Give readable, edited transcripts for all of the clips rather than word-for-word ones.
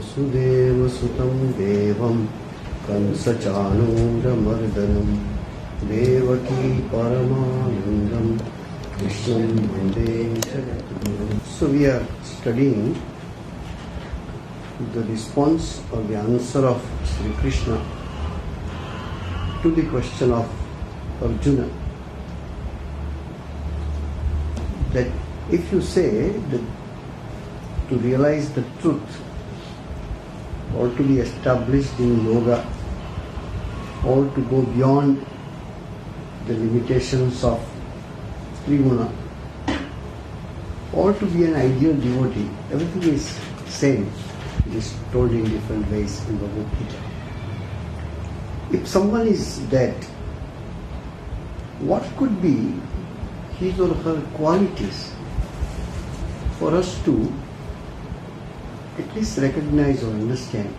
वसुदेवसुतं देवं कंसचाणूरमर्दनं देवकी परमानन्दं कृष्णं वन्दे जगद्गुरुं. So we are studying the response or the answer of Sri Krishna to the question of Arjuna, that if you say that to realize the truth or to be established in yoga or to go beyond the limitations of Triguna or to be an ideal devotee, everything is same. It is told in different ways in Bhagavad Gita. If someone is dead, what could be his or her qualities for us to at least recognize or understand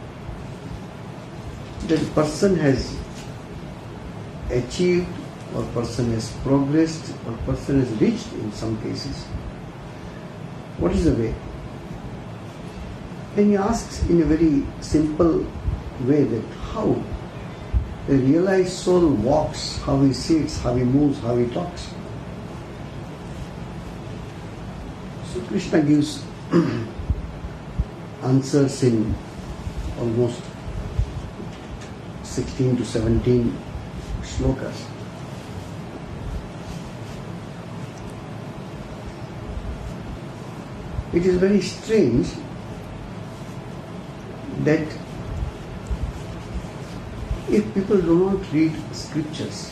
that a person has achieved or person has progressed or person has reached in some cases? What is the way? And he asks in a very simple way that how a realized soul walks, how he sits, how he moves, how he talks. So Krishna gives answers in almost 16 to 17 shlokas. It is very strange that if people do not read scriptures,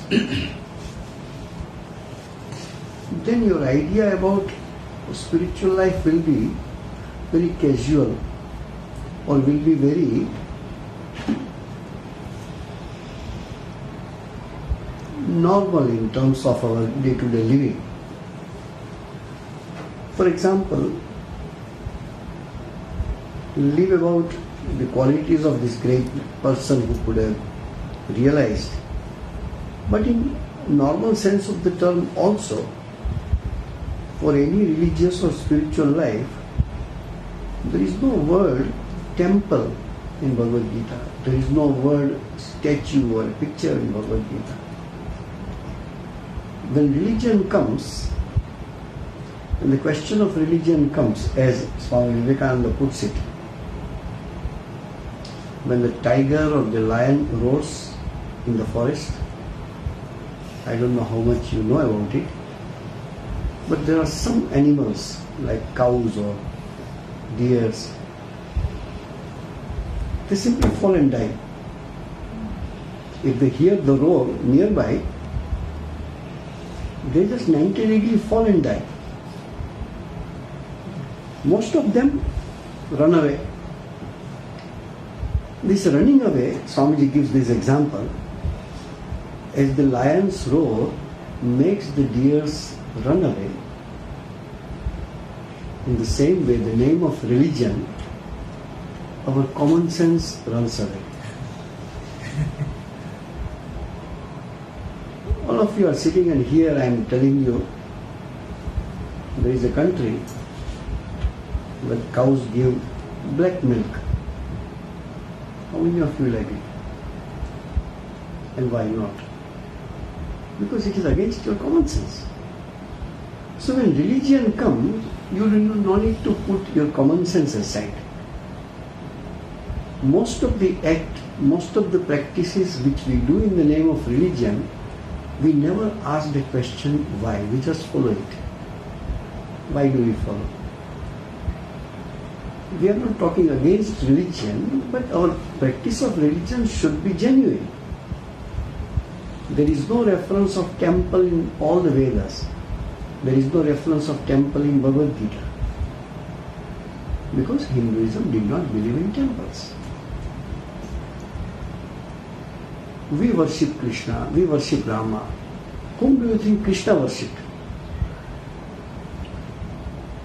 then your idea about spiritual life will be very casual or will be very normal in terms of our day-to-day living. For example, live about the qualities of this great person who could have realized, but in normal sense of the term also, for any religious or spiritual life, there is no word temple in Bhagavad Gita. There is no word statue or picture in Bhagavad Gita. When religion comes, and the question of religion comes, as Swami Vivekananda puts it, when the tiger or the lion roars in the forest, I don't know how much you know about it, but there are some animals like cows or deers, they simply fall and die. If they hear the roar nearby, they just 90 degrees fall and die. Most of them run away. This running away, Swamiji gives this example, as the lion's roar makes the deers run away. In the same way, the name of religion, our common sense runs away. All of you are sitting and here I am telling you, there is a country where cows give black milk. How many of you like it? And why not? Because it is against your common sense. So when religion comes, you do not need to put your common sense aside. Most of the act, most of the practices which we do in the name of religion, we never ask the question why. We just follow it. Why do we follow? We are not talking against religion, but our practice of religion should be genuine. There is no reference of temple in all the Vedas. There is no reference of temple in Bhagavad Gita. Because Hinduism did not believe in temples. We worship Krishna, we worship Rama. Whom do you think Krishna worshipped?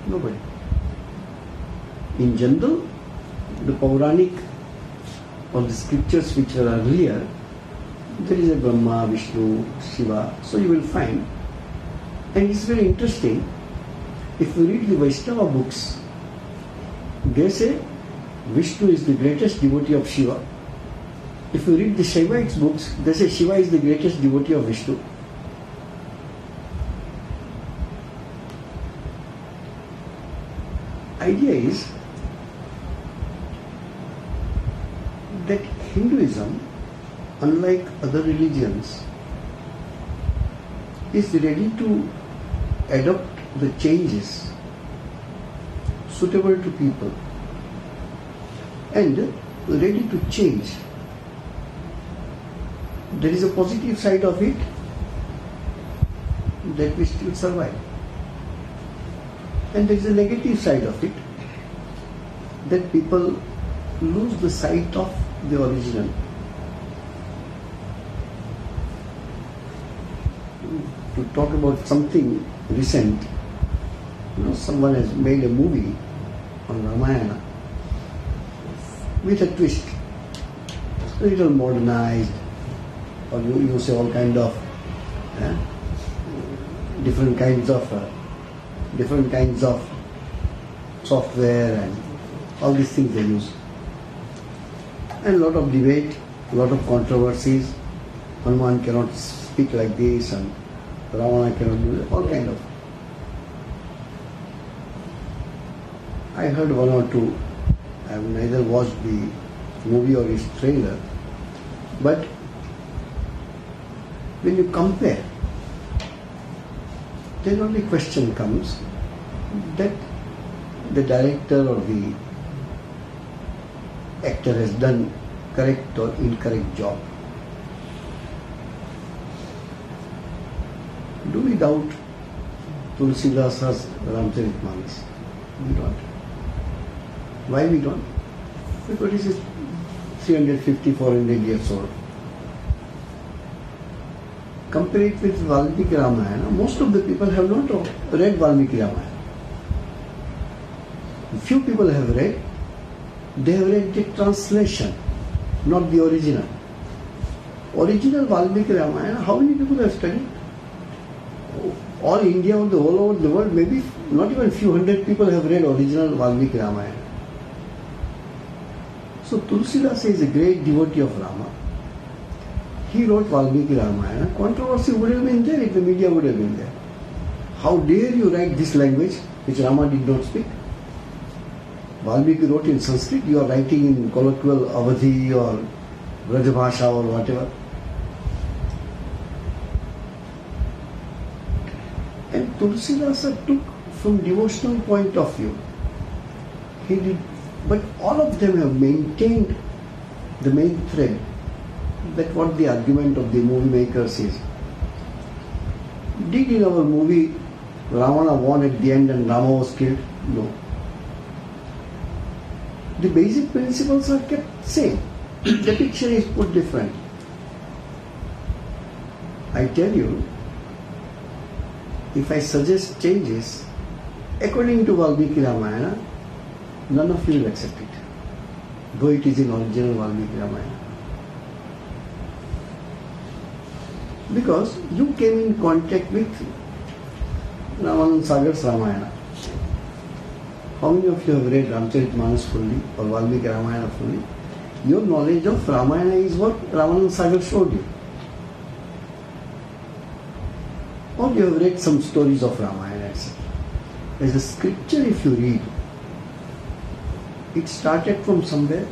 Nobody. In general, the Puranic or the scriptures which are earlier, there is a Brahma, Vishnu, Shiva. So you will find, and it's very interesting, if you read the Vaishnava books, they say Vishnu is the greatest devotee of Shiva. If you read the Shaivites books, they say Shiva is the greatest devotee of Vishnu. Idea is that Hinduism, unlike other religions, is ready to adopt the changes suitable to people and ready to change. There is a positive side of it that we still survive. And there is a negative side of it that people lose the sight of the original. To talk about something recent, someone has made a movie on Ramayana with a twist, a little modernized, or you say all kind of different kinds of software and all these things they use. And a lot of debate, a lot of controversies. Hanuman cannot speak like this and Ravana cannot do that, all kind of. I heard one or two. I have neither watched the movie or its trailer, but when you compare, then only question comes that the director or the actor has done correct or incorrect job. Do we doubt Tulsidasa's Ramcharitmanas? We don't. Why we don't? Because this is 350, 400 years old. Compare it with Valmiki Ramayana. Most of the people have not read Valmiki Ramayana. Few people have read. They have read the translation, not the original. Original Valmiki Ramayana, how many people have studied? All India or all over the world, maybe not even few hundred people have read original Valmiki Ramayana. So Tulsidasa is a great devotee of Rama. He wrote Valmiki Ramayana. Controversy would have been there if the media would have been there. How dare you write this language which Rama did not speak? Valmiki wrote in Sanskrit, you are writing in colloquial Avadhi or Brajabhasha or whatever. And Tulsidasa took from devotional point of view. He did, but all of them have maintained the main thread, that what the argument of the movie makers is. Did in our movie Ravana won at the end and Rama was killed? No. The basic principles are kept same. The picture is put different. I tell you, if I suggest changes according to Valmiki Ramayana, none of you will accept it, though it is in original Valmiki Ramayana. Because you came in contact with Ramanand Sagar's Ramayana. How many of you have read Ramcharitmanas fully or Valmiki Ramayana fully? Your knowledge of Ramayana is what Ramanand Sagar showed you. Or you have read some stories of Ramayana, etc. As a scripture, if you read, it started from somewhere.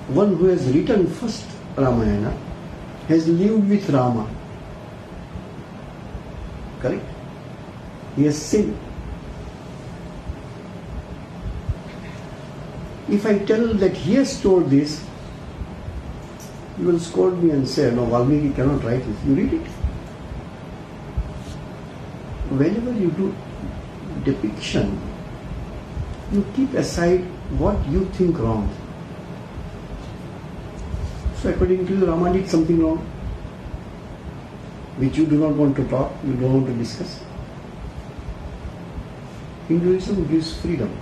One who has written first Ramayana has lived with Rama. Correct? He has seen. If I tell that he has told this, you will scold me and say, no, Valmiki cannot write this. You read it. Whenever you do depiction, you keep aside what you think wrong. So according to you, Rama did something wrong, which you do not want to talk, you don't want to discuss. Hinduism gives freedom.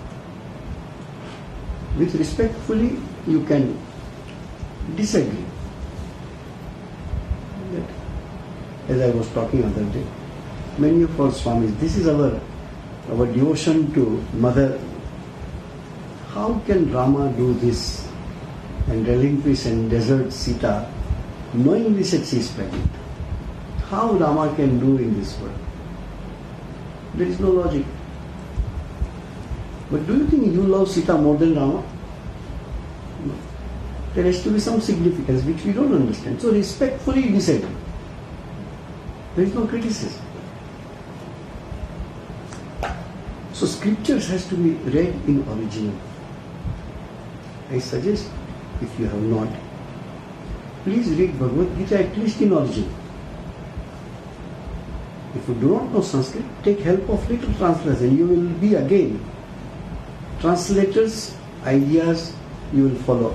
With respectfully, you can disagree. As I was talking other day, many of our Swamis, this is our devotion to Mother, how can Rama do this and relinquish and desert Sita knowing this that she is pregnant? How Rama can do in this world? There is no logic. But do you think you love Sita more than Rama? No. There has to be some significance which we don't understand. So respectfully disagree. There is no criticism. So scriptures has to be read in original. I suggest, if you have not, please read Bhagavad Gita at least in original. If you do not know Sanskrit, take help of little translation. You will be again translators' ideas you will follow.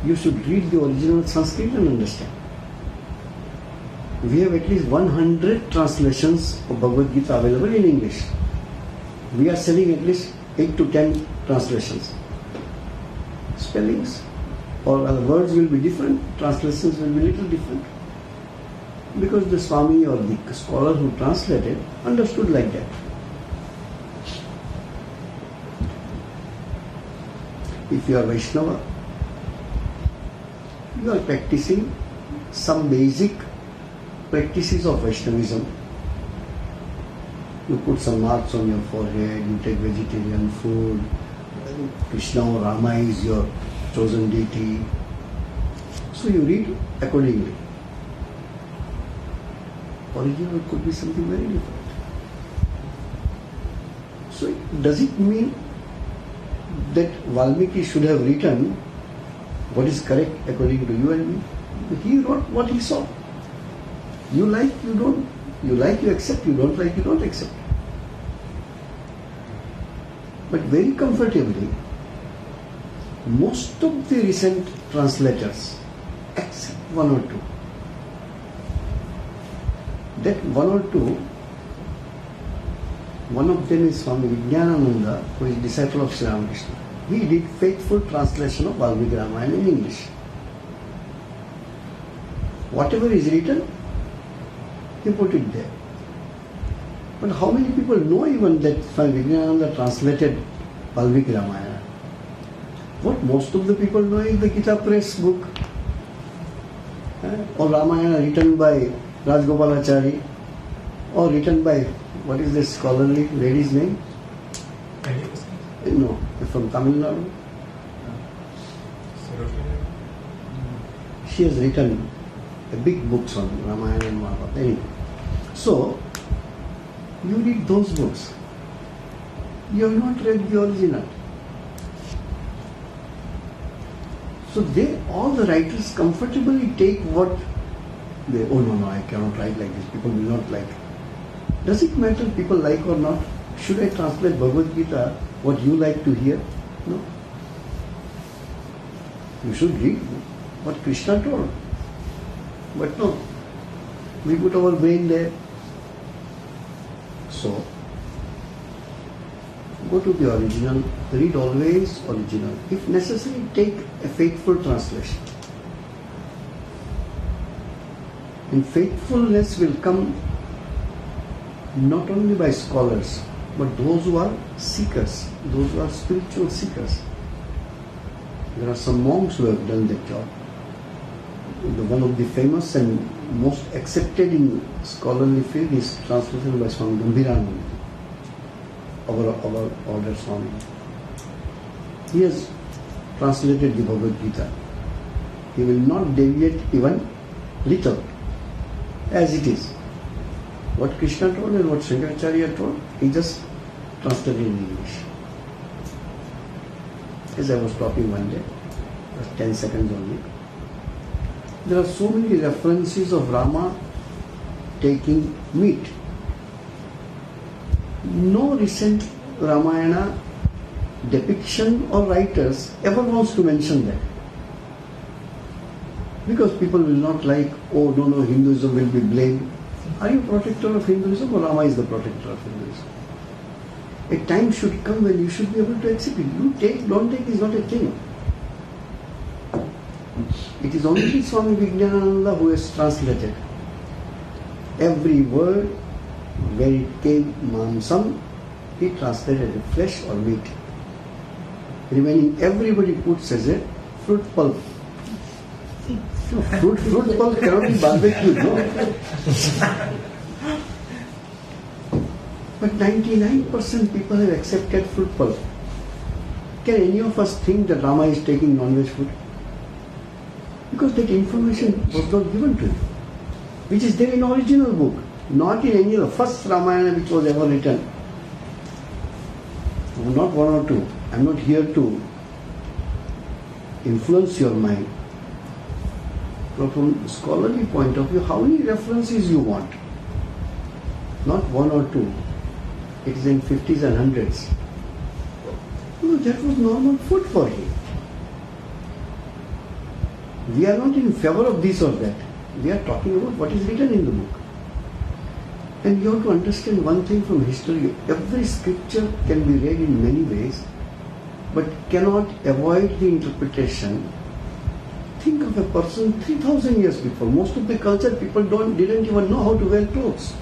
You should read the original Sanskrit and understand. We have at least 100 translations of Bhagavad Gita available in English. We are selling at least 8 to 10 translations. Spellings or other words will be different, translations will be little different. Because the Swami or the scholar who translated understood like that. If you are Vaishnava, you are practicing some basic practices of Vaishnavism. You put some marks on your forehead, you take vegetarian food, Krishna or Rama is your chosen deity. So you read accordingly. Original could be something very different. So does it mean that Valmiki should have written what is correct according to you and me? He wrote what he saw. You like, you don't. You like, you accept. You don't like, you don't accept. But very comfortably, most of the recent translators, except one or two, that one or two, one of them is Swami Vijnanananda, who is disciple of Sri Ramakrishna. He did faithful translation of Valmiki Ramayana in English. Whatever is written, he put it there. But how many people know even that Swami Vijnanananda translated Valmiki Ramayana? What most of the people know is the Gita Press book or Ramayana written by Rajgopalachari or written by, what is this scholarly lady's name? No, from Tamil Nadu. She has written a big books on Ramayana and Mahabharata. Anyway, so you read those books. You have not read the original. So they, all the writers comfortably take what they, oh no, I cannot write like this, people will not like. Does it matter if people like or not? Should I translate Bhagavad Gita what you like to hear? No. You should read what Krishna told. But no, we put our brain there. So, go to the original, read always original. If necessary, take a faithful translation. And faithfulness will come not only by scholars, but those who are seekers, those who are spiritual seekers. There are some monks who have done that job. One of the famous and most accepted in scholarly field is translation by Swami Gambhirananda, our order Swami. He has translated the Bhagavad Gita. He will not deviate even little, as it is. What Krishna told and what Shankaracharya told, he just translated in English. As I was talking one day, just 10 seconds only. There are so many references of Rama taking meat. No recent Ramayana depiction or writers ever wants to mention that. Because people will not like, oh no, Hinduism will be blamed. Are you protector of Hinduism or Rama is the protector of Hinduism? A time should come when you should be able to accept it. You take, don't take is not a thing. It is only Swami Vijnanananda who has translated every word where it came mamsam, he translated it flesh or meat. remaining everybody puts as a fruit pulp. No, fruit pulp cannot be barbecued, no. But 99% people have accepted fruit pulp. Can any of us think that Rama is taking non-veg food? Because that information was not given to him, which is there in original book, not in any of the first Ramayana which was ever written. Not one or two. I am not here to influence your mind. But from a scholarly point of view, how many references you want? Not one or two. It is in 50s and 100s. No, that was normal food for him. We are not in favor of this or that. We are talking about what is written in the book. And you have to understand one thing from history. Every scripture can be read in many ways, but cannot avoid the interpretation. Think of a person 3,000 years before. Most of the culture people didn't even know how to wear clothes.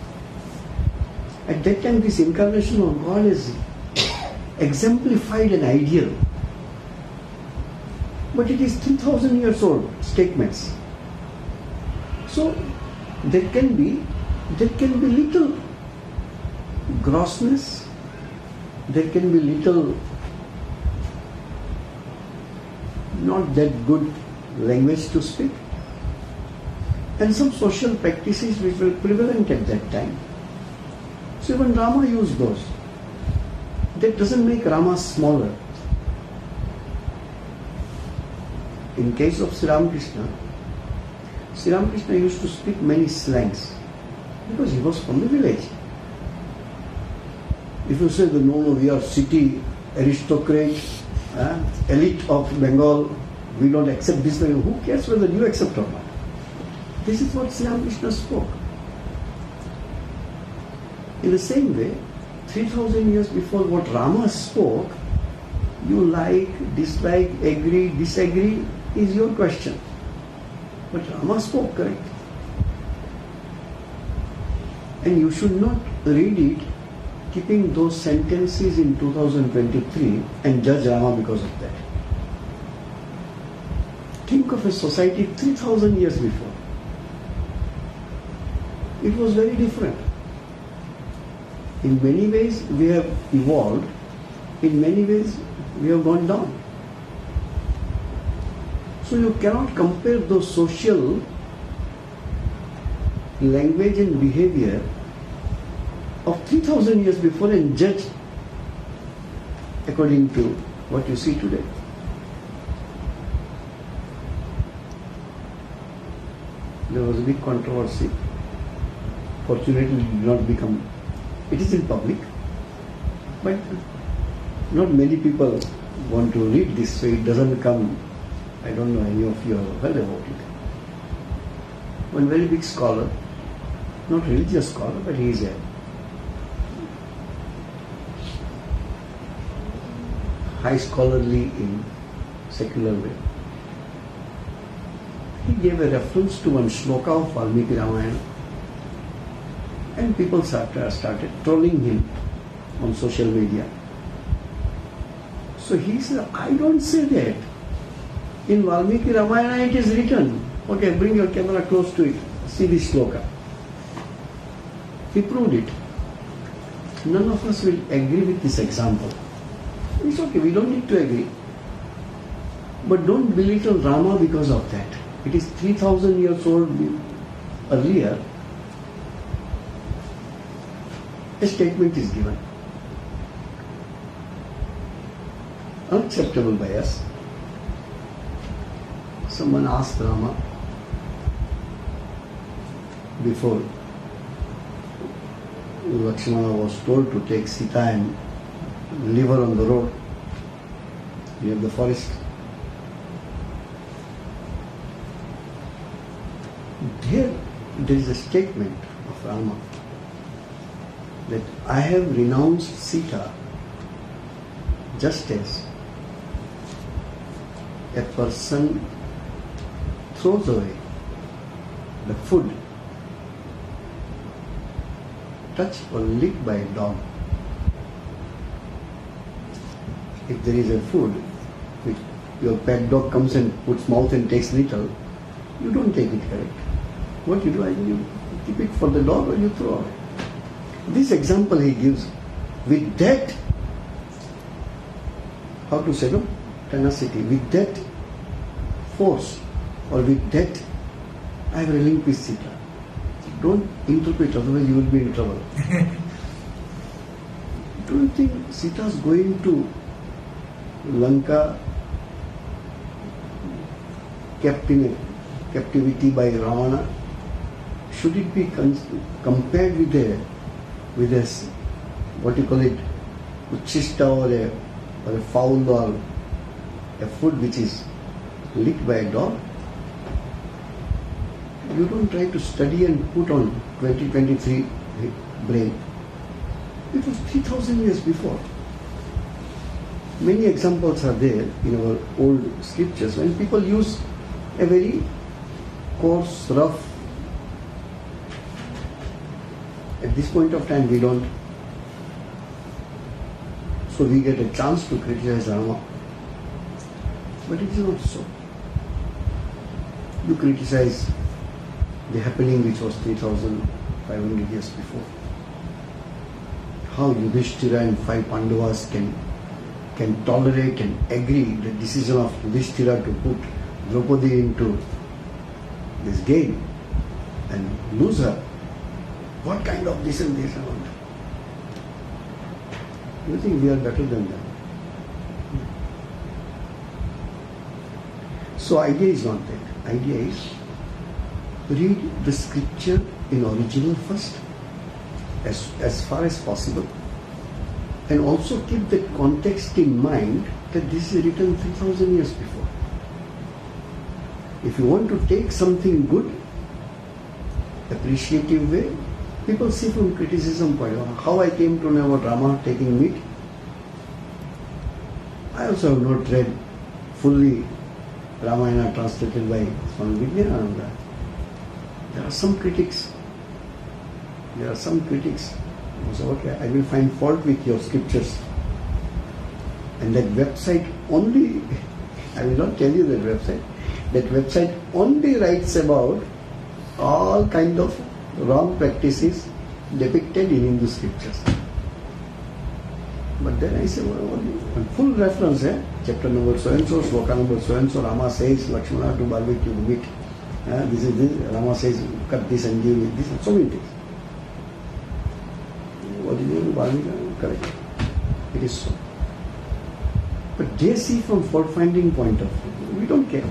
At that time, this incarnation of God is exemplified an ideal. But it is 3,000 years old statements. So there can be little grossness, there can be little not that good language to speak, and some social practices which were prevalent at that time. So even Rama used those. That doesn't make Rama smaller. In case of Sri Ramakrishna used to speak many slangs because he was from the village. If you say that no, we are city aristocrat, elite of Bengal, we don't accept this, who cares whether you accept or not? This is what Sri Ramakrishna spoke. In the same way, 3,000 years before what Rama spoke, you like, dislike, agree, disagree, is your question. But Rama spoke correct. And you should not read it keeping those sentences in 2023 and judge Rama because of that. Think of a society 3,000 years before. It was very different. In many ways we have evolved, in many ways we have gone down. So you cannot compare those social language and behavior of 3,000 years before and judge according to what you see today. There was a big controversy. Fortunately, it did not become. It is in public, but not many people want to read this, so it doesn't come. I don't know any of you have heard about it. One very big scholar, not religious scholar, but he is a high scholarly in secular way. He gave a reference to one shloka of Valmiki Ramayana, and people started trolling him on social media. So he said, I don't say that. In Valmiki Ramayana it is written. Okay, bring your camera close to it. See this shloka. He proved it. None of us will agree with this example. It's okay, we don't need to agree. But don't belittle Rama because of that. It is 3,000 years old earlier. A statement is given. Unacceptable by us. Someone asked Rama before Lakshmana was told to take Sita and leave her on the road near the forest. There is a statement of Rama that I have renounced Sita just as a person throws away the food touched or licked by a dog. If there is a food your pet dog comes and puts mouth and takes little, you don't take it, correct? What you do, either you keep it for the dog or you throw away. This example he gives, with that, how to say, no? Tenacity, with that force, or with that, I have relinquished Sita. Don't interpret, otherwise you will be in trouble. Do you think Sita is going to Lanka kept in a captivity by Ravana? Should it be compared with a what you call it, uchishta or a fowl or a food which is licked by a dog? You don't try to study and put on 2023 brain. It was 3,000 years before. Many examples are there in our old scriptures when people use a very coarse, rough. At this point of time we don't. So we get a chance to criticize Rama. But it is not so. You criticize the happening which was 3,500 years before. How Yudhishthira and 5 Pandavas can tolerate and agree the decision of Yudhishthira to put Draupadi into this game and lose her. What kind of this and this and all that? You think we are better than them? So idea is not that. Idea is read the scripture in original first, as far as possible, and also keep the context in mind that this is written 3,000 years before. If you want to take something good, appreciative way, people see from criticism point of view. How I came to know about Rama taking meat. I also have not read fully Ramayana translated by Swami Samachittananda. There are some critics. There are some critics who say, okay, I will find fault with your scriptures. And that website only, I will not tell you that website only writes about all kind of wrong practices depicted in Hindu scriptures. But then I say, well, full reference, chapter number so and so, shloka number so and so, Rama says Lakshmana to barbecue meat. This is this, Rama says cut this and give it this, and so many things. What is it? Barbecue? Correct. It is so. But they see from fault finding point of view. We don't care.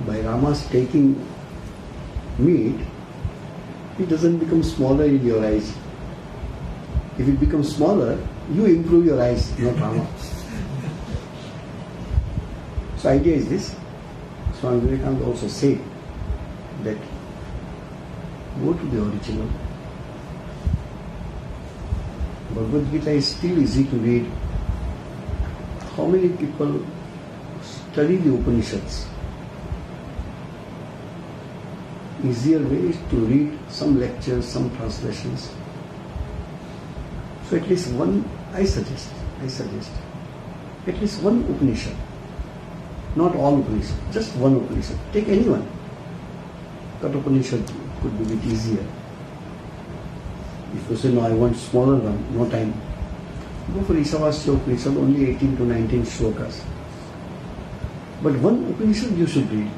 By Rama's taking meat, it doesn't become smaller in your eyes. If it becomes smaller, you improve your eyes, not Rama. So idea is this. Swami Vivekananda also said that go to the original. Bhagavad Gita is still easy to read. How many people study the Upanishads? Easier way is to read some lectures, some translations. So at least one, I suggest, at least one Upanishad. Not all Upanishad, just one Upanishad. Take anyone. That Upanishad could be a bit easier. If you say, no, I want smaller one, no time. Go for Isavasya Upanishad, only 18 to 19 shlokas. But one Upanishad you should read.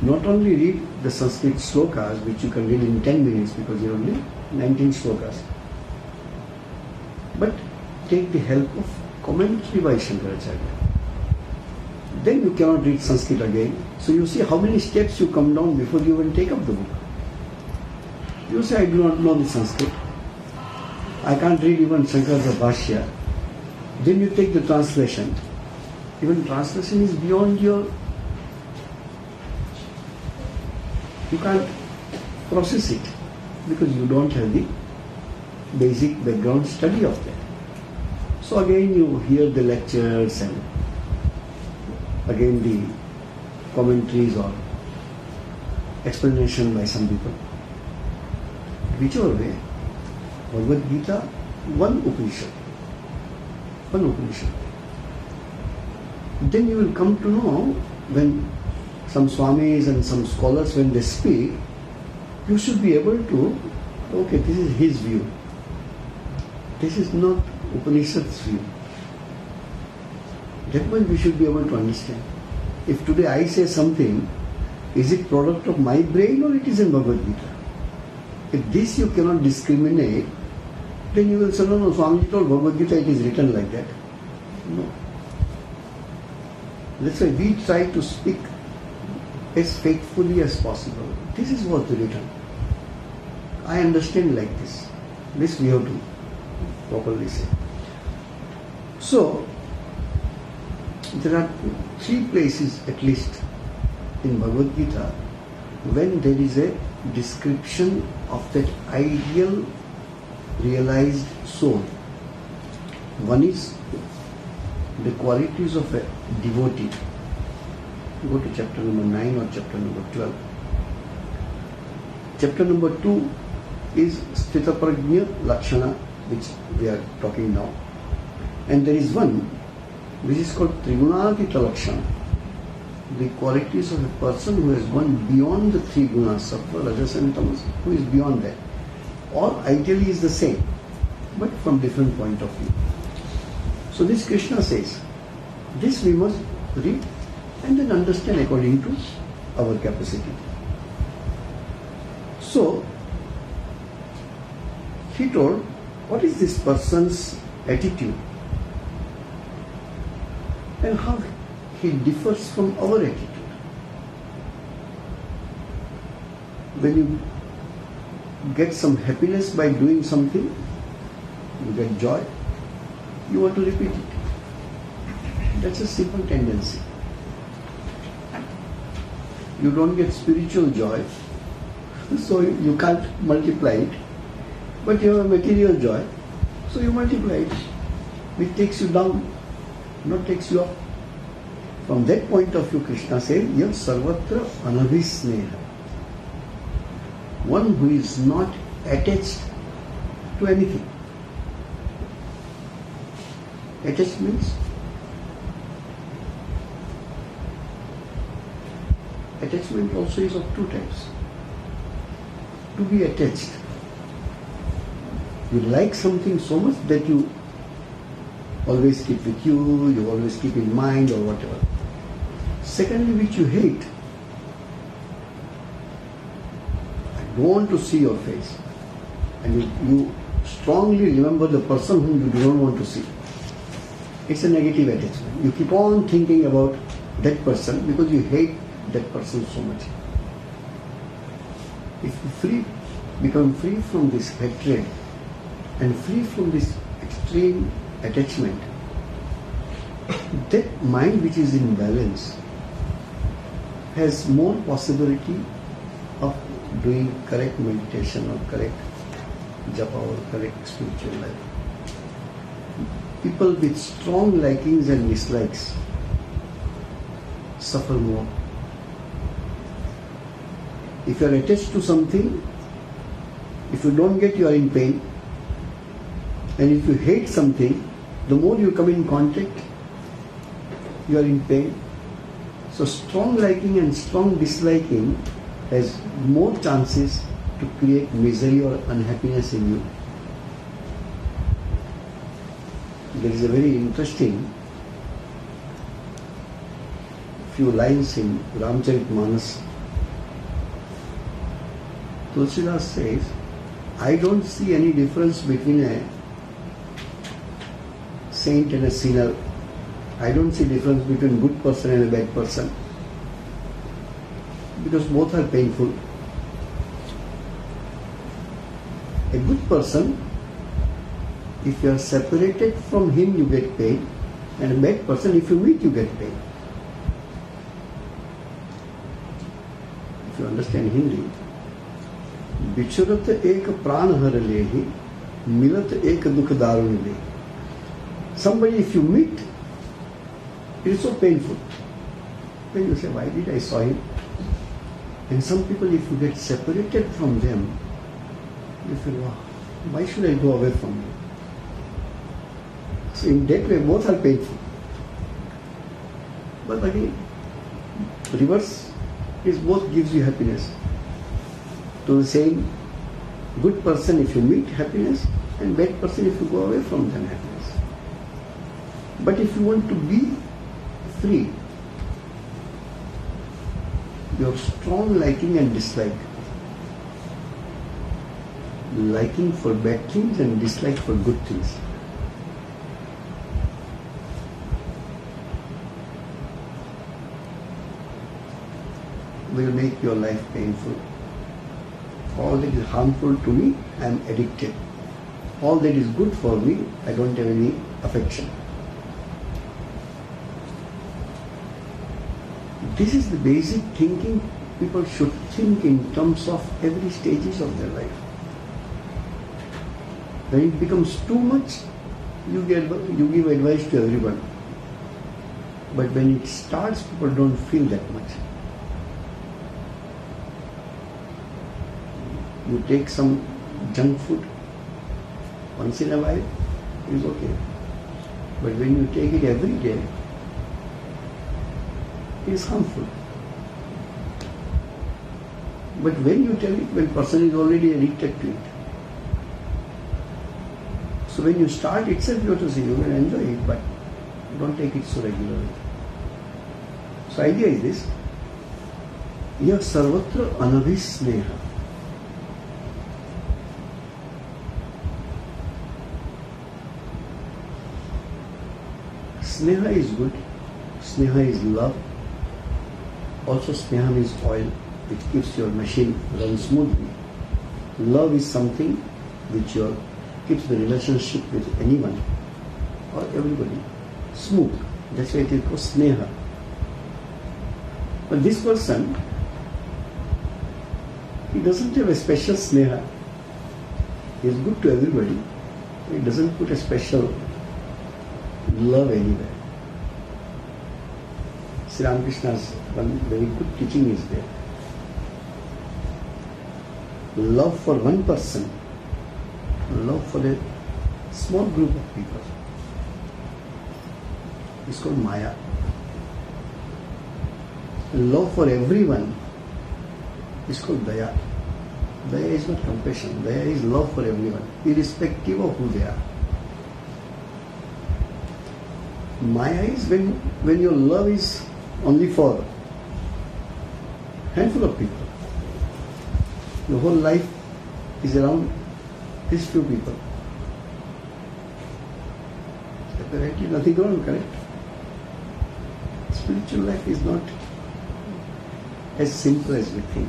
Not only read the Sanskrit shlokas, which you can read in 10 minutes because there are only 19 shlokas, but take the help of commentary by Shankaracharya. Then you cannot read Sanskrit again. So you see how many steps you come down before you even take up the book. You say, I do not know the Sanskrit. I can't read even Shankara's Bhashya. Then you take the translation. Even translation is beyond your... You can't process it because you don't have the basic background study of that. So again you hear the lectures and again the commentaries or explanation by some people. Whichever way, Bhagavad Gita, one Upanishad. one Upanishad. Then you will come to know when some Swamis and some scholars, when they speak, you should be able to, okay, this is his view. This is not Upanishad's view. That much we should be able to understand. If today I say something, is it product of my brain or it is in Bhagavad Gita? If this you cannot discriminate, then you will say, no, Swamiji told Bhagavad Gita, it is written like that. No. That's why we try to speak as faithfully as possible. This is what's written. I understand like this. This we have to properly say. So, there are 3 places at least in Bhagavad Gita when there is a description of that ideal realized soul. One is the qualities of a devotee. Go to chapter number 9 or chapter number 12. Chapter number 2 is Sthita Prajna Lakshana, which we are talking now. And there is one which is called Trigunatita Lakshana, the qualities of a person who has gone beyond the 3 gunas, Sattva, Rajas and Tamas, who is beyond that. All ideally is the same, but from different point of view. So this Krishna says, this we must read and then understand according to our capacity. So, he told, what is this person's attitude and how he differs from our attitude. When you get some happiness by doing something, you get joy, you want to repeat it. That's a simple tendency. You don't get spiritual joy, so you can't multiply it. But you have a material joy, so you multiply it. It takes you down, not takes you up. From that point of view, Krishna says, Yat sarvatra anabhisneha. One who is not attached to anything. Attached means? Attachment also is of 2 types. To be attached. You like something so much that you always keep with you, you always keep in mind or whatever. Secondly, which you hate. I don't want to see your face. And you strongly remember the person whom you do not want to see. It's a negative attachment. You keep on thinking about that person because you hate that person so much. If you become free from this hatred and free from this extreme attachment, that mind which is in balance has more possibility of doing correct meditation or correct japa or correct spiritual life. People with strong likings and dislikes suffer more. If you are attached to something, if you don't get, you are in pain. And if you hate something, the more you come in contact, you are in pain. So strong liking and strong disliking has more chances to create misery or unhappiness in you. There is a very interesting few lines in Ramcharitmanas. Tulsidas says, I don't see any difference between a saint and a sinner. I don't see difference between good person and a bad person, because both are painful. A good person, if you are separated from him, you get pain, and a bad person, if you meet, you get pain. If you understand Hindi, बिछुरत एक प्राण हर लेहि, मिलत एक दुख दारुण ले. Somebody, if you meet, it is so painful. Then you say, why did I saw him? And some people, if you get separated from them, you feel, wow, why should I go away from you? So in that way, both are painful. But again, reverse is both gives you happiness. To the same good person if you meet happiness, and bad person if you go away from them happiness. But if you want to be free, your strong liking and dislike, liking for bad things and dislike for good things, will make your life painful. All that is harmful to me, I am addicted. All that is good for me, I don't have any affection. This is the basic thinking people should think in terms of every stages of their life. When it becomes too much, you give advice to everyone. But when it starts, people don't feel that much. You take some junk food once in a while, it is okay. But when you take it every day, it is harmful. But when you tell it, when person is already addicted to it. So when you start itself, you have to say, you will enjoy it, but don't take it so regularly. So idea is this, yah sarvatra anabhisneha. Sneha is good, sneha is love. Also sneha is oil which keeps your machine run smoothly. Love is something which keeps the relationship with anyone or everybody smooth. That's why it is called sneha. But this person, he doesn't have a special sneha. He is good to everybody. He doesn't put a special love anywhere. Sri Ramakrishna's one very good teaching is there. Love for one person, love for a small group of people. It's called Maya. Love for everyone is called Daya. Daya is not compassion. Daya is love for everyone, irrespective of who they are. Maya is when your love is only for handful of people. Your whole life is around these few people. Apparently nothing wrong, correct? Spiritual life is not as simple as we think.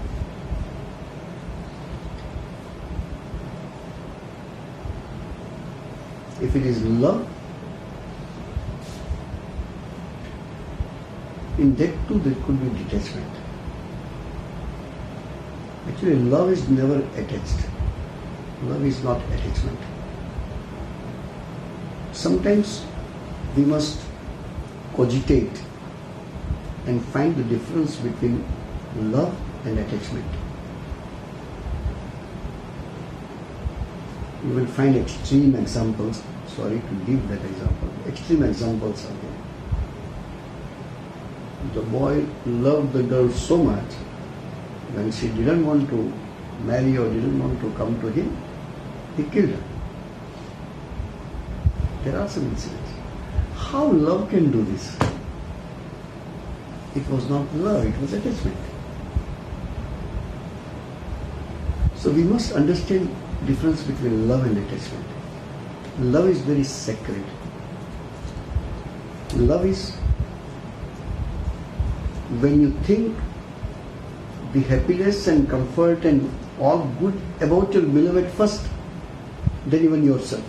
If it is love, in that too there could be detachment. Actually, love is never attached. Love is not attachment. Sometimes we must cogitate and find the difference between love and attachment. You will find extreme examples. Sorry to give that example. Extreme examples are there. The boy loved the girl so much, when she didn't want to marry or didn't want to come to him, he killed her. There are some incidents. How love can do this? It was not love, it was attachment. So we must understand the difference between love and attachment. Love is very sacred. Love is when you think the happiness and comfort and all good about your beloved first, then even yourself.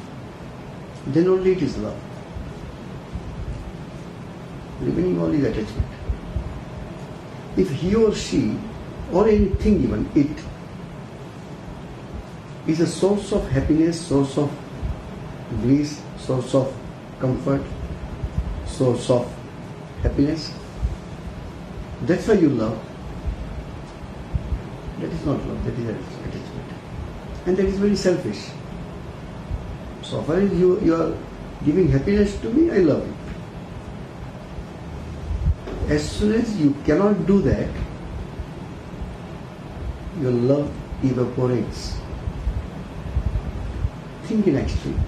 Then only it is love. Remaining only the attachment. If he or she or anything even, it is a source of happiness, source of bliss, source of comfort, source of happiness, that's why you love. That is not love, that is attachment. And that is very selfish. So far as you are giving happiness to me, I love it. As soon as you cannot do that, your love evaporates. Think in extreme.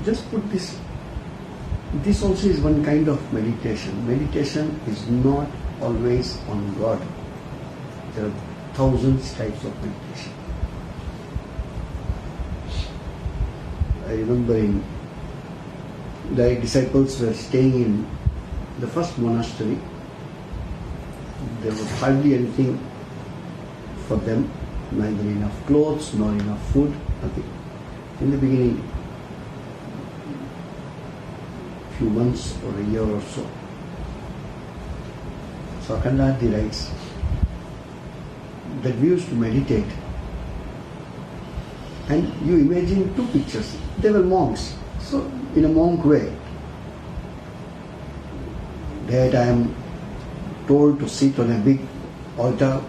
Just put this. This also is one kind of meditation. Meditation is not always on God. There are thousands types of meditation. I remember the disciples were staying in the first monastery. There was hardly anything for them, neither enough clothes nor enough food, nothing. In the beginning, few months or a year or so. So Akhanda writes that we used to meditate, and you imagine two pictures. They were monks, so in a monk way, that I am told to sit on a big altar.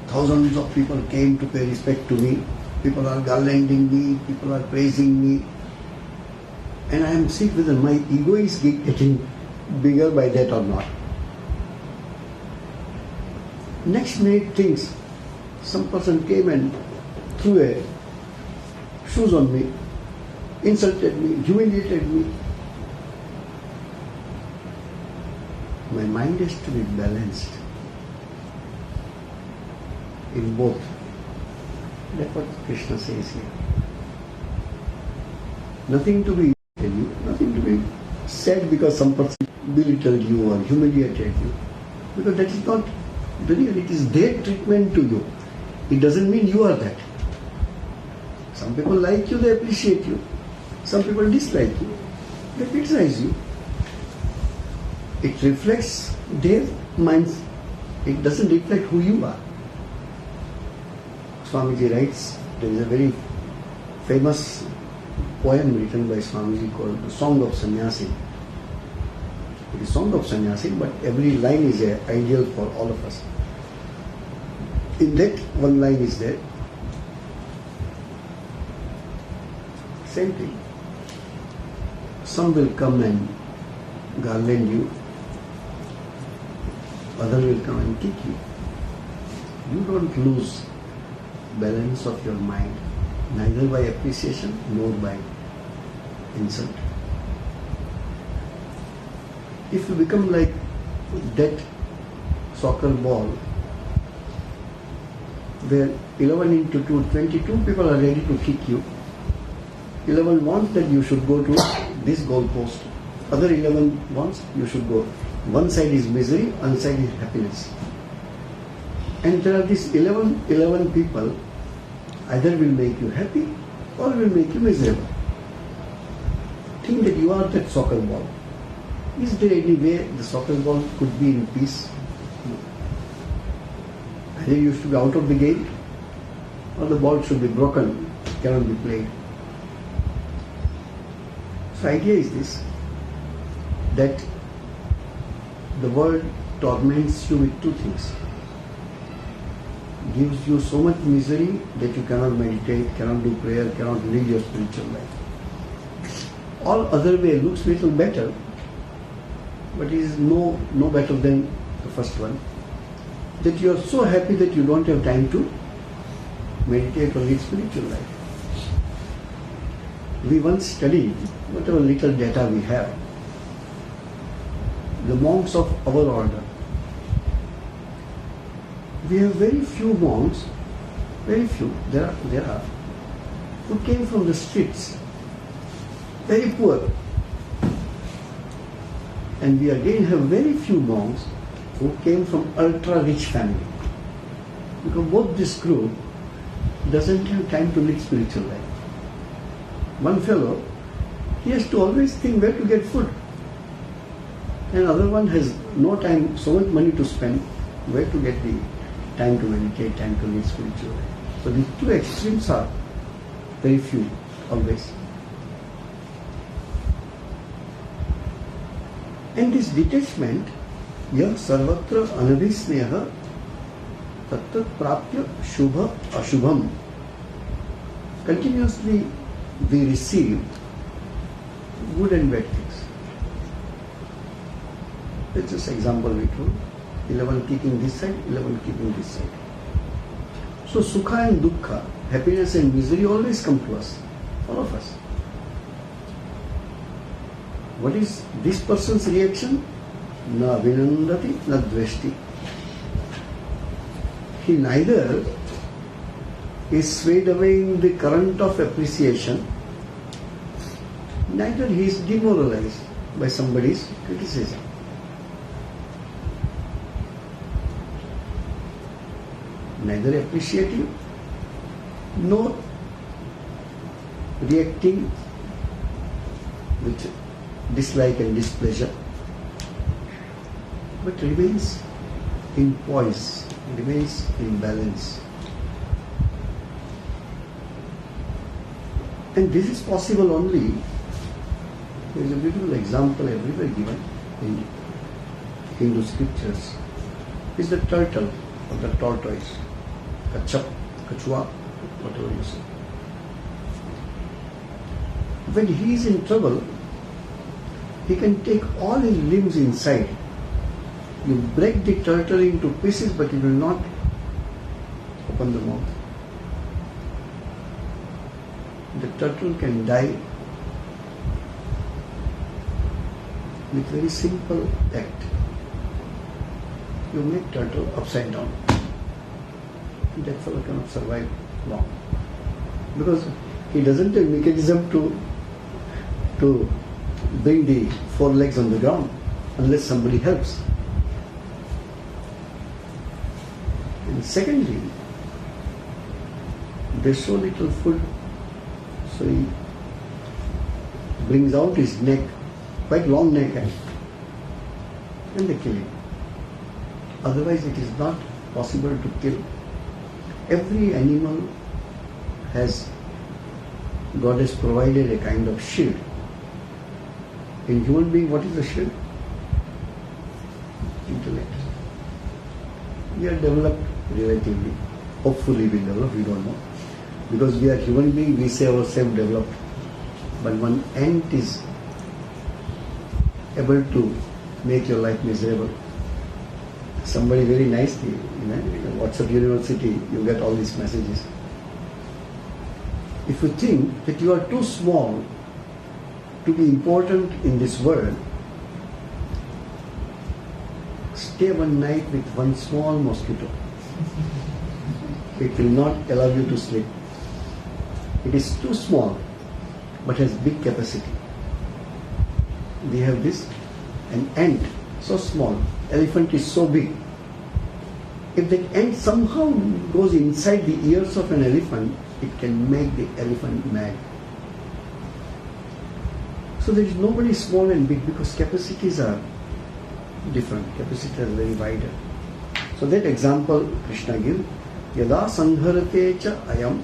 Thousands of people came to pay respect to me. People are garlanding me, people are praising me. And I am sick whether my ego is getting bigger by that or not. Next minute things, some person came and threw a shoes on me, insulted me, humiliated me. My mind has to be balanced in both. That's what Krishna says here. Nothing to be said because some person belittled you or humiliated you. Because that is not the real, it is their treatment to you. It doesn't mean you are that. Some people like you, they appreciate you. Some people dislike you, they criticize you. It reflects their minds. It doesn't reflect who you are. Swamiji writes, there is a very famous poem written by Swamiji called The Song of Sannyasi. It is Song of Sannyasi, but every line is an ideal for all of us. In that one line is there. Same thing. Some will come and garland you. Other will come and kick you. You don't lose balance of your mind, neither by appreciation nor by insult. If you become like that soccer ball, where 11 into 2, 22 people are ready to kick you. 11 want that you should go to this goal post. Other 11 wants you should go. One side is misery, one side is happiness. And there are these 11 people, either will make you happy or will make you miserable. Think that you are that soccer ball. Is there any way the soccer ball could be in peace? No. Either you should be out of the game or the ball should be broken, cannot be played. So idea is this, that the world torments you with two things. Gives you so much misery that you cannot meditate, cannot do prayer, cannot lead your spiritual life. All other way looks little better, but it is no better than the first one. That you are so happy that you don't have time to meditate or lead spiritual life. We once studied, whatever little data we have, the monks of our order. We have very few monks, very few, there are, who came from the streets, very poor. And we again have very few monks who came from ultra-rich family. Because both this group doesn't have time to lead spiritual life. One fellow, he has to always think where to get food. And other one has no time, so much money to spend, where to get the time to meditate, time to lead spiritual life. So these two extremes are very few, always. And this detachment, yah sarvatra anabhisneha tattat prapya shubha ashubham. Continuously we receive good and bad things. That's just example we told. 11 keeping this side, 11 keeping this side. So sukha and dukkha, happiness and misery always come to us, all of us. What is this person's reaction? Na vinandati, na dveshti. He neither is swayed away in the current of appreciation, neither he is demoralized by somebody's criticism. Neither appreciating nor reacting with dislike and displeasure, but remains in poise, remains in balance. And this is possible only, there is a beautiful example everywhere given in Hindu scriptures, is the turtle or the tortoise, kachap, kachua, whatever you say. When he is in trouble, he can take all his limbs inside. You break the turtle into pieces, but he will not open the mouth. The turtle can die with very simple act. You make turtle upside down. That fellow cannot survive long. Because he doesn't have mechanism to bring the four legs on the ground unless somebody helps. And secondly, there's so little food, so he brings out his neck, quite long neck, and they kill him. Otherwise it is not possible to kill. Every animal has, God has provided a kind of shield. In human being, what is the shield? Intellect. We are developed relatively. Hopefully we develop, we don't know. Because we are human beings, we say ourselves developed. But one ant is able to make your life miserable. Somebody very nicely, in a WhatsApp university, you get all these messages. If you think that you are too small to be important in this world, stay one night with one small mosquito. It will not allow you to sleep. It is too small, but has big capacity. We have this, an ant, so small, elephant is so big. If the ant somehow goes inside the ears of an elephant, it can make the elephant mad. So there is nobody small and big because capacities are different. Capacities are very wider. So that example Krishna gives, Yada sangharate cha ayam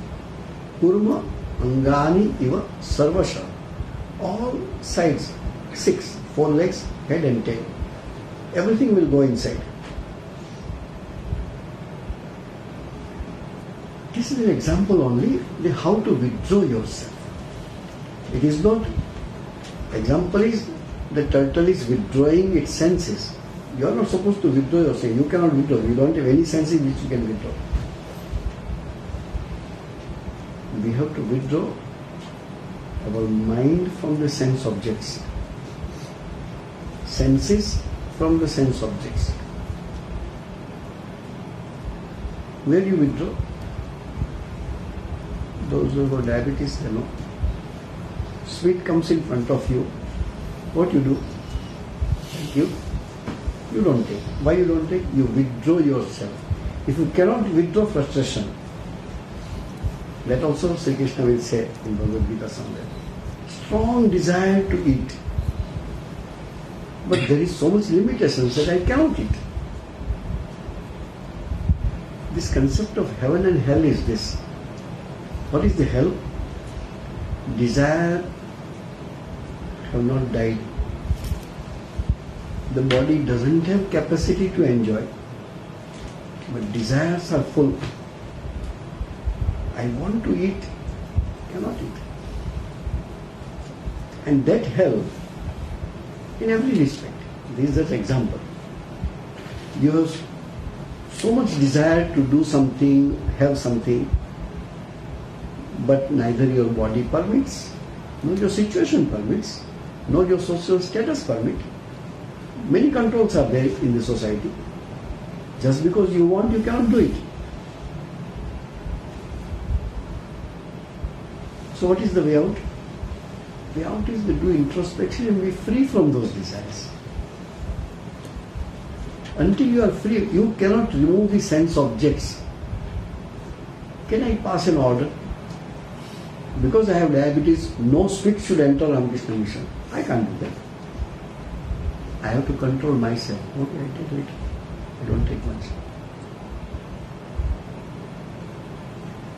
kurma angani iva sarvasha. All sides, 6, 4 legs, head and tail. Everything will go inside. This is an example only of how to withdraw yourself. It is not, example is the turtle is withdrawing its senses. You are not supposed to withdraw yourself. You cannot withdraw. You don't have any senses which you can withdraw. We have to withdraw our mind from the sense objects. Senses from the sense objects. Where do you withdraw? Those who have diabetes, they know. Sweet comes in front of you. What you do? Thank you. You don't take. Why you don't take? You withdraw yourself. If you cannot withdraw frustration, that also Sri Krishna will say in Bhagavad Gita somewhere. Strong desire to eat. But there is so much limitations that I cannot eat. This concept of heaven and hell is this. What is the hell? Desire have not died. The body doesn't have capacity to enjoy, but desires are full. I want to eat, cannot eat. And that help in every respect. This is an example. You have so much desire to do something, have something, but neither your body permits, nor your situation permits, nor your social status permit. Many controls are there in the society. Just because you want, you cannot do it. So what is the way out? The way out is to do introspection and be free from those desires. Until you are free, you cannot remove the sense objects. Can I pass an order? Because I have diabetes, no sweet should enter Ramakrishna Mission. I can't do that. I have to control myself. Okay, I take it. I don't take much.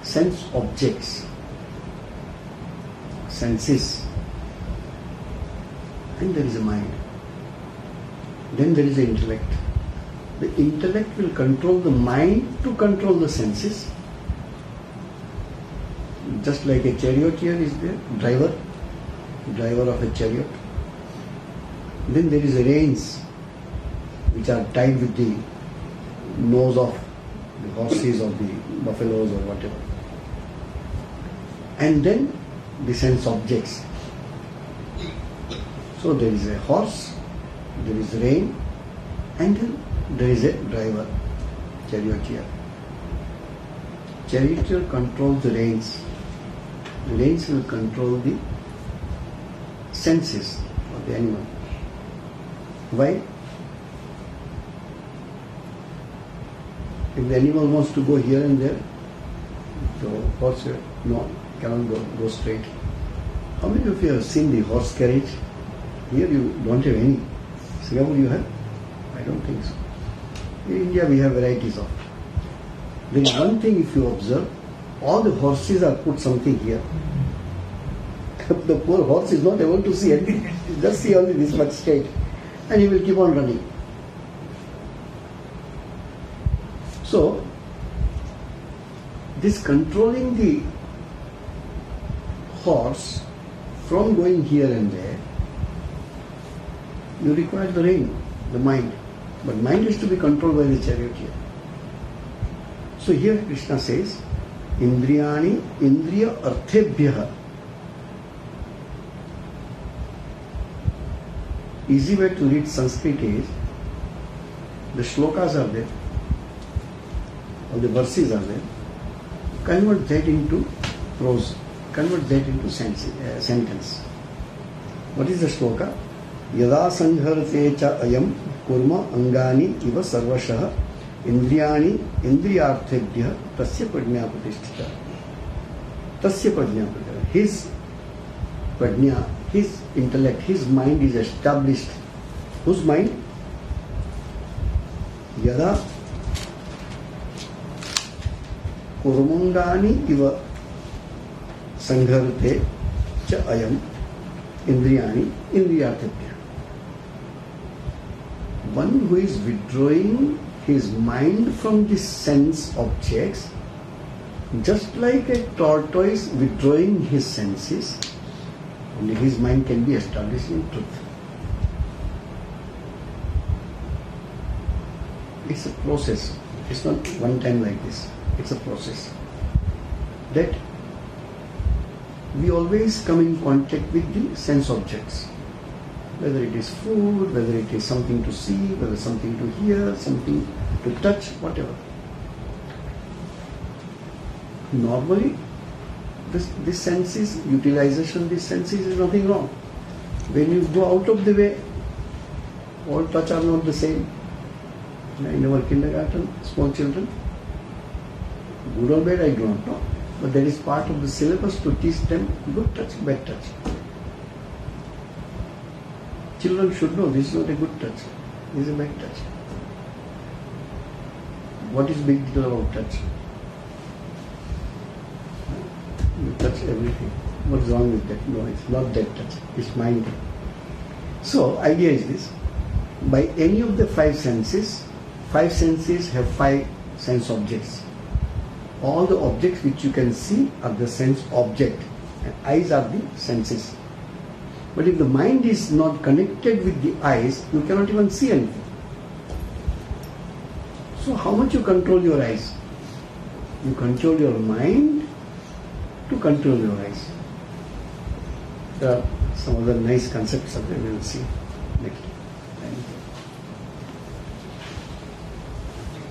Sense objects, senses, and there is a mind. Then there is the intellect. The intellect will control the mind to control the senses. Just like a charioteer is there, driver of a chariot. Then there is a reins which are tied with the nose of the horses or the buffaloes or whatever. And then the sense objects. So there is a horse, there is rein, and then there is a driver, charioteer. Charioteer controls the reins. The reins will control the senses of the animal. Why? If the animal wants to go here and there, the horse cannot go straight. How many of you have seen the horse carriage? Here you don't have any. Singapore you have? I don't think so. In India we have varieties of. There is one thing if you observe, all the horses are put something here. The poor horse is not able to see anything. Just see only this much straight. And he will keep on running. So, this controlling the horse from going here and there, you require the rein, the mind. But mind is to be controlled by the charioteer. So here Krishna says, Indriyani Indriya Arthebhyaha. Easy way to read Sanskrit is, the shlokas are there, or the verses are there. Convert that into prose, convert that into sentence. What is the shloka? Yada sangharate cha ayam kurma angani iva sarvashah indriyani indriyarthebhyah tasya prajna pratisthita. Tasya prajna pratisthita. His prajna, his intellect, his mind is established. Whose mind? Yada kurmangani iva sangharate cha ayam indriyani indriyarthebhyah. One who is withdrawing his mind from the sense objects, just like a tortoise withdrawing his senses, only his mind can be established in truth. It's a process. It's not one time like this. It's a process. That we always come in contact with the sense objects. Whether it is food, whether it is something to see, whether something to hear, something to touch, whatever. Normally, this senses, utilization of these senses is nothing wrong. When you go out of the way, all touch are not the same. In our kindergarten, small children, good or bad I do not know, but that is part of the syllabus to teach them good touch, bad touch. Children should know this is not a good touch, this is a bad touch. What is big deal about touch? You touch everything. What's wrong with that? No, it's not that touch, it's mind. So, idea is this. By any of the five senses have five sense objects. All the objects which you can see are the sense object, and eyes are the senses. But if the mind is not connected with the eyes, you cannot even see anything. So how much you control your eyes? You control your mind to control your eyes. There are some other nice concepts of them we will see next.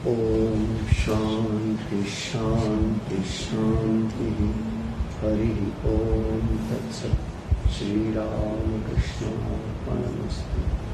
Om Shanti Shanti Shanti Hari Om Tat Sat Sri Ramakrishna Mission Singapore.